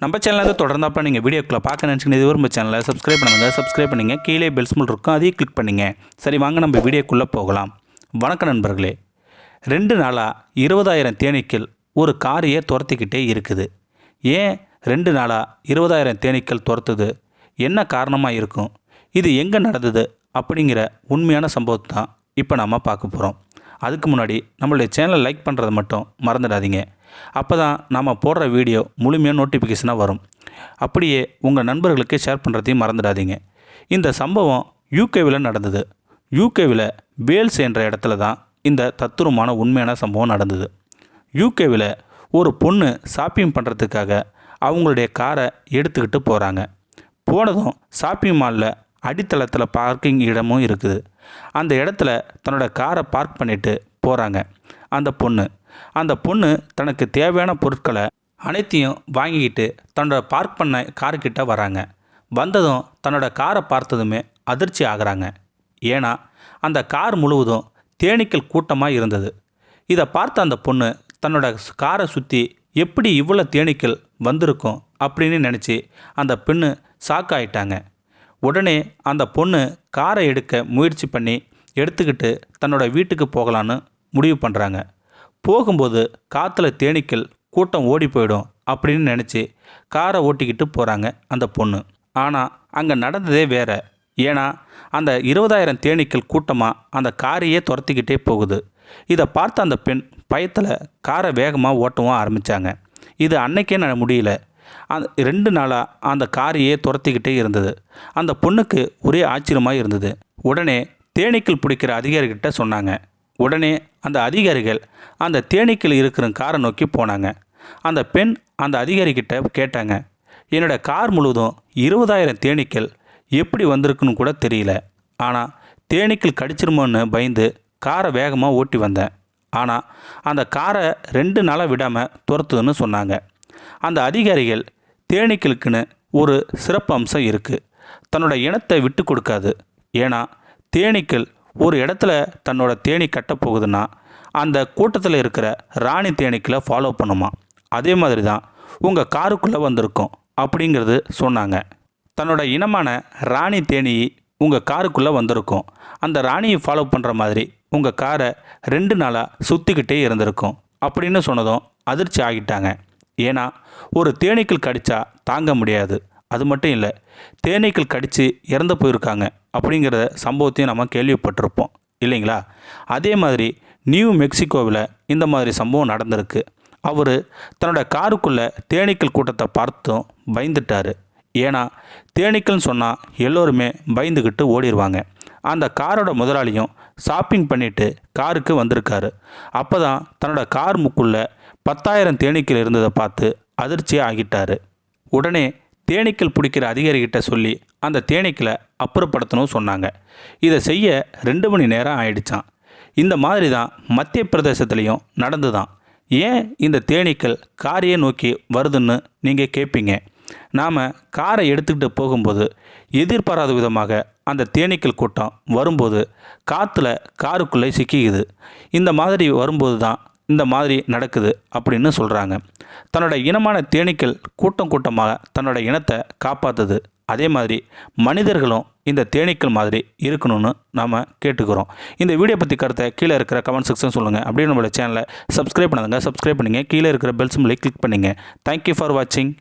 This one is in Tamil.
நம்ம சேனலை தொடர்ந்தாப்பா நீங்கள் வீடியோக்குள்ளே பார்க்க நினச்சிங்கன்னா இது நம்ம சேனலை சப்ஸ்கிரைப் பண்ணுங்கள். சப்ஸ்கிரைப் பண்ணிங்க, கீழே பெல் சிம்பல் இருக்கும், அதையும் கிளிக் பண்ணிங்க. சரி, வாங்க நம்ம வீடியோக்குள்ளே போகலாம். வணக்கம் நண்பர்களே. 2 நாளாக 20,000 தேனீக்கள் ஒரு காரியை துரத்திக்கிட்டே இருக்குது. ஏன் 2 நாளாக 20,000 தேனீக்கள் துரத்துது? என்ன காரணமாக இருக்கும்? இது எங்கே நடந்தது? அப்படிங்கிற உண்மையான சம்பவத்தை தான் இப்போ நம்ம பார்க்க போகிறோம். அதுக்கு முன்னாடி நம்மளுடைய சேனலை லைக் பண்ணுறதை மட்டும் மறந்துடாதீங்க. அப்போ தான் நம்ம போடுற வீடியோ முழுமையாக நோட்டிஃபிகேஷனாக வரும். அப்படியே உங்கள் நண்பர்களுக்கு ஷேர் பண்ணுறதையும் மறந்துடாதீங்க. இந்த சம்பவம் யூகேவில் நடந்தது. யூகேவில் வேல்ஸ் என்ற இடத்துல தான் இந்த தத்துரமான உண்மையான சம்பவம் நடந்தது. யூகேவில் ஒரு பொண்ணு ஷாப்பிங் பண்ணுறதுக்காக அவங்களுடைய காரை எடுத்துக்கிட்டு போகிறாங்க. போனதும் ஷாப்பிங் மாலில் அடித்தளத்தில் பார்க்கிங் இடமும் இருக்குது. அந்த இடத்துல தன்னோட காரை பார்க் பண்ணிவிட்டு போகிறாங்க அந்த பொண்ணு தனக்கு தேவையான பொருட்களை அனைத்தையும் வாங்கிக்கிட்டு தன்னோட பார்க் பண்ண காருக்கிட்ட வராங்க. வந்ததும் தன்னோட காரை பார்த்ததுமே அதிர்ச்சி ஆகிறாங்க. ஏன்னா அந்த கார் முழுவதும் தேனீக்கள் கூட்டமாக இருந்தது. இதை பார்த்த அந்த பொண்ணு தன்னோட காரை சுற்றி எப்படி இவ்வளோ தேனீக்கள் வந்திருக்கும் அப்படின்னு நினச்சி அந்த பெண்ணு ஷாக் ஆகிட்டாங்க. உடனே அந்த பொண்ணு காரை எடுக்க முயற்சி பண்ணி எடுத்துக்கிட்டு தன்னோட வீட்டுக்கு போகலான்னு முடிவு பண்ணுறாங்க. போகும்போது காற்றுல தேனீக்கள் கூட்டம் ஓடி போயிடும் அப்படின்னு நினச்சி காரை ஓட்டிக்கிட்டு போகிறாங்க அந்த பொண்ணு. ஆனால் அங்கே நடந்ததே வேறு. ஏன்னா அந்த 20,000 தேனீக்கள் கூட்டமாக அந்த காரையே துரத்திக்கிட்டே போகுது. இதை பார்த்த அந்த பெண் பயத்தில் காரை வேகமாக ஓட்டவும் ஆரம்பித்தாங்க. இது அன்னைக்கே முடியல. அந்த 2 நாளாக அந்த காரையே துரத்திக்கிட்டே இருந்தது. அந்த பொண்ணுக்கு ஒரே ஆச்சரியமாக இருந்தது. உடனே தேனீக்கள் பிடிக்கிற அதிகாரிகிட்ட சொன்னாங்க. உடனே அந்த அதிகாரிகள் அந்த தேனீக்கள் இருக்கிற காரை நோக்கி போனாங்க. அந்த பெண் அந்த அதிகாரிகிட்ட கேட்டாங்க, என்னோடய கார் முழுவதும் 20,000 தேனீக்கள் எப்படி வந்திருக்குன்னு கூட தெரியல. ஆனால் தேனீக்கள் கடிச்சிருமோன்னு பயந்து காரை வேகமாக ஓட்டி வந்தேன். ஆனால் அந்த காரை 2 நாளாக விடாமல் துரத்துதுன்னு சொன்னாங்க. அந்த அதிகாரிகள் தேனீக்களுக்குன்னு ஒரு சிறப்பு அம்சம் இருக்குது. தன்னோட இனத்தை விட்டு கொடுக்காது. ஏன்னா தேனீக்கள் ஒரு இடத்துல தன்னோட தேனீ கட்டப்போகுதுன்னா அந்த கூட்டத்தில் இருக்கிற ராணி தேனீக்களை ஃபாலோ பண்ணுமா. அதே மாதிரி தான் உங்கள் காருக்குள்ளே வந்திருக்கும் அப்படிங்கிறது சொன்னாங்க. தன்னோட இனமான ராணி தேனீ உங்கள் காருக்குள்ளே வந்திருக்கும். அந்த ராணியை ஃபாலோ பண்ணுற மாதிரி உங்கள் காரை 2 நாளாக சுற்றிக்கிட்டே இருந்திருக்கும் அப்படின்னு சொன்னதும் அதிர்ச்சி ஆகிட்டாங்க. ஏன்னா ஒரு தேனீக்கள் கடித்தா தாங்க முடியாது. அது மட்டும் இல்லை, தேனீக்கள் கடித்து இறந்து போயிருக்காங்க அப்படிங்கிற சம்பவத்தையும் நம்ம கேள்விப்பட்டிருப்போம் இல்லைங்களா? அதே மாதிரி நியூ மெக்சிகோவில் இந்த மாதிரி சம்பவம் நடந்திருக்கு. அவர் தன்னோட காருக்குள்ளே தேனீக்கள் கூட்டத்தை பார்த்தும் பயந்துட்டார். ஏன்னா தேனீக்கள்னு சொன்னால் எல்லோருமே பயந்துக்கிட்டு ஓடிடுவாங்க. அந்த காரோட முதலாளியும் ஷாப்பிங் பண்ணிவிட்டு காருக்கு வந்திருக்காரு. அப்போ தான் தன்னோட கார் முக்குள்ளே 10,000 தேனீக்கள் இருந்ததை பார்த்து அதிர்ச்சியாக ஆகிட்டார். உடனே தேனீக்கள் பிடிக்கிற அதிகாரிகிட்ட சொல்லி அந்த தேனீக்களை அப்புறப்படுத்தணும் சொன்னாங்க. இதை செய்ய 2 மணி நேரம் ஆயிடுச்சான். இந்த மாதிரி தான் மத்திய பிரதேசத்துலேயும் நடந்து தான். ஏன் இந்த தேனீக்கள் காரையே நோக்கி வருதுன்னு நீங்கள் கேட்பீங்க. நாம் காரை எடுத்துக்கிட்டு போகும்போது எதிர்பாராத விதமாக அந்த தேனீக்கள் கூட்டம் வரும்போது காற்றுல காருக்குள்ளே சிக்கிக்குது. இந்த மாதிரி வரும்போது தான் இந்த மாதிரி நடக்குது அப்படின்னு சொல்கிறாங்க. தன்னோட இனமான தேனீக்கள் கூட்டமாக தன்னோட இனத்தை காப்பாற்றுது. அதே மாதிரி மனிதர்களும் இந்த தேனீக்கள் மாதிரி இருக்கணும்னு நாம் கேட்டுக்கிறோம். இந்த வீடியோ பற்றி கருத்தை கீழே இருக்கிற கமெண்ட் செக்ஷன் சொல்லுங்கள். அப்படியே நம்மளோட சேனலை சப்ஸ்கிரைப் பண்ணுங்கள். சப்ஸ்கிரைப் பண்ணுங்கள், கீழே இருக்கிற பெல் சிம்பலை கிளிக் பண்ணுங்கள். தேங்க்யூ ஃபார் வாட்சிங்.